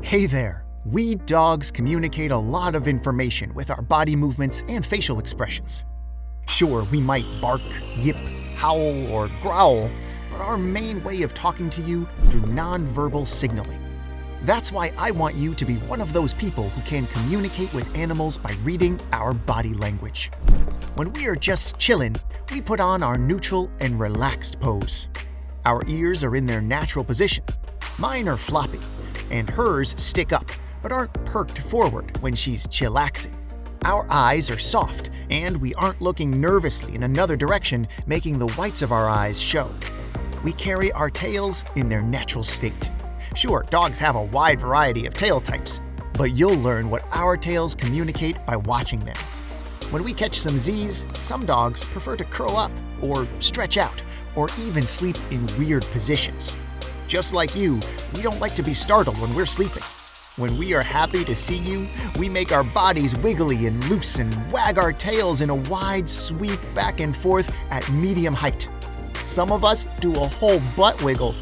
Hey there! We dogs communicate a lot of information with our body movements and facial expressions. Sure, we might bark, yip, howl, or growl, but our main way of talking to you through non-verbal signaling. That's why I want you to be one of those people who can communicate with animals by reading our body language. When we are just chillin', we put on our neutral and relaxed pose. Our ears are in their natural position. Mine are floppy, and hers stick up, but aren't perked forward when she's chillaxing. Our eyes are soft, and we aren't looking nervously in another direction, making the whites of our eyes show. We carry our tails in their natural state. Sure, dogs have a wide variety of tail types, but you'll learn what our tails communicate by watching them. When we catch some Z's, some dogs prefer to curl up, or stretch out, or even sleep in weird positions. Just like you, we don't like to be startled when we're sleeping. When we are happy to see you, we make our bodies wiggly and loose and wag our tails in a wide sweep back and forth at medium height. Some of us do a whole butt wiggle.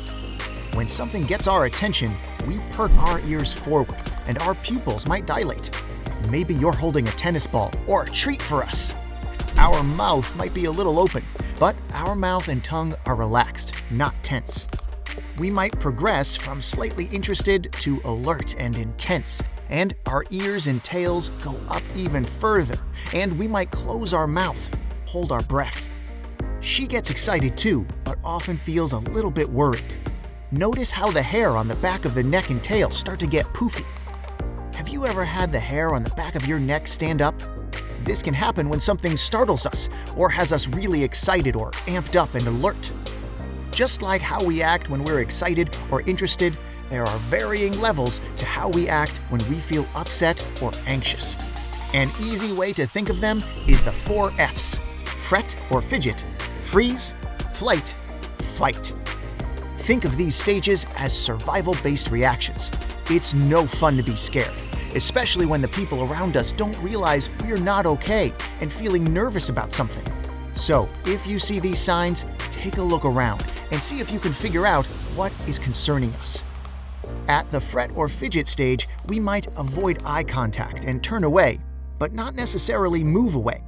When something gets our attention, we perk our ears forward and our pupils might dilate. Maybe you're holding a tennis ball or a treat for us. Our mouth might be a little open, but our mouth and tongue are relaxed, not tense. We might progress from slightly interested to alert and intense, and our ears and tails go up even further, and we might close our mouth, hold our breath. She gets excited too, but often feels a little bit worried. Notice how the hair on the back of the neck and tail start to get poofy. Have you ever had the hair on the back of your neck stand up? This can happen when something startles us or has us really excited or amped up and alert. Just like how we act when we're excited or interested, there are varying levels to how we act when we feel upset or anxious. An easy way to think of them is the 4 F's: fret or fidget, freeze, flight, fight. Think of these stages as survival-based reactions. It's no fun to be scared, especially when the people around us don't realize we're not okay and feeling nervous about something. So, if you see these signs, take a look around and see if you can figure out what is concerning us. At the fret or fidget stage, we might avoid eye contact and turn away, but not necessarily move away.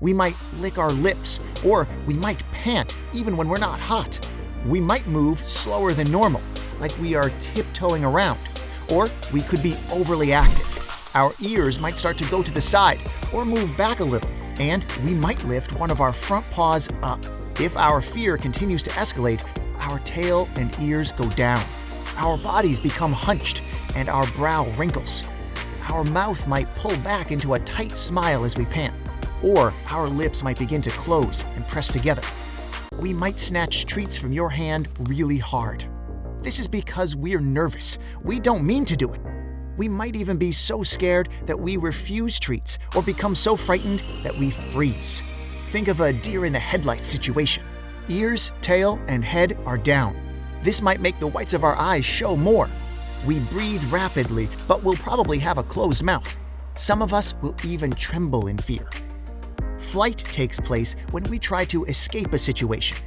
We might lick our lips, or we might pant even when we're not hot. We might move slower than normal, like we are tiptoeing around, or we could be overly active. Our ears might start to go to the side or move back a little, and we might lift one of our front paws up. If our fear continues to escalate, our tail and ears go down. Our bodies become hunched and our brow wrinkles. Our mouth might pull back into a tight smile as we pant, or our lips might begin to close and press together. We might snatch treats from your hand really hard. This is because we're nervous. We don't mean to do it. We might even be so scared that we refuse treats or become so frightened that we freeze. Think of a deer in the headlights situation. Ears, tail, and head are down. This might make the whites of our eyes show more. We breathe rapidly, but we'll probably have a closed mouth. Some of us will even tremble in fear. Flight takes place when we try to escape a situation.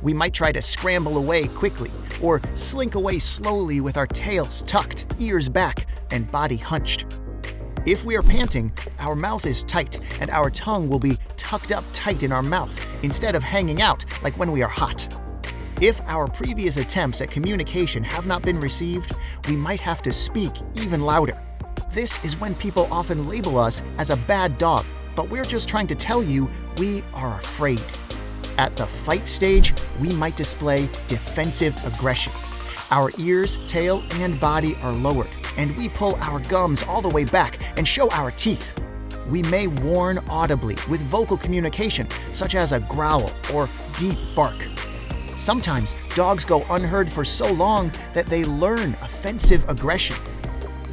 We might try to scramble away quickly or slink away slowly with our tails tucked, ears back, and body hunched. If we are panting, our mouth is tight and our tongue will be tucked up tight in our mouth instead of hanging out like when we are hot. If our previous attempts at communication have not been received, we might have to speak even louder. This is when people often label us as a bad dog, but we're just trying to tell you we are afraid. At the fight stage, we might display defensive aggression. Our ears, tail, and body are lowered, and we pull our gums all the way back and show our teeth. We may warn audibly with vocal communication, such as a growl or deep bark. Sometimes dogs go unheard for so long that they learn offensive aggression.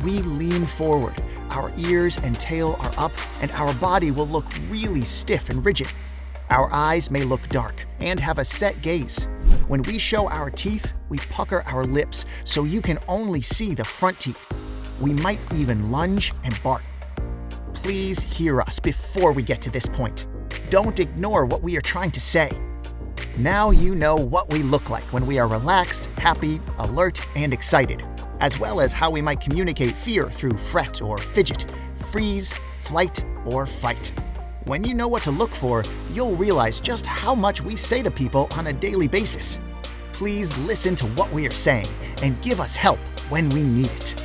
We lean forward, our ears and tail are up, and our body will look really stiff and rigid. Our eyes may look dark and have a set gaze. When we show our teeth, we pucker our lips so you can only see the front teeth. We might even lunge and bark. Please hear us before we get to this point. Don't ignore what we are trying to say. Now you know what we look like when we are relaxed, happy, alert, and excited, as well as how we might communicate fear through fret or fidget, freeze, flight, or fight. When you know what to look for, you'll realize just how much we say to people on a daily basis. Please listen to what we are saying and give us help when we need it.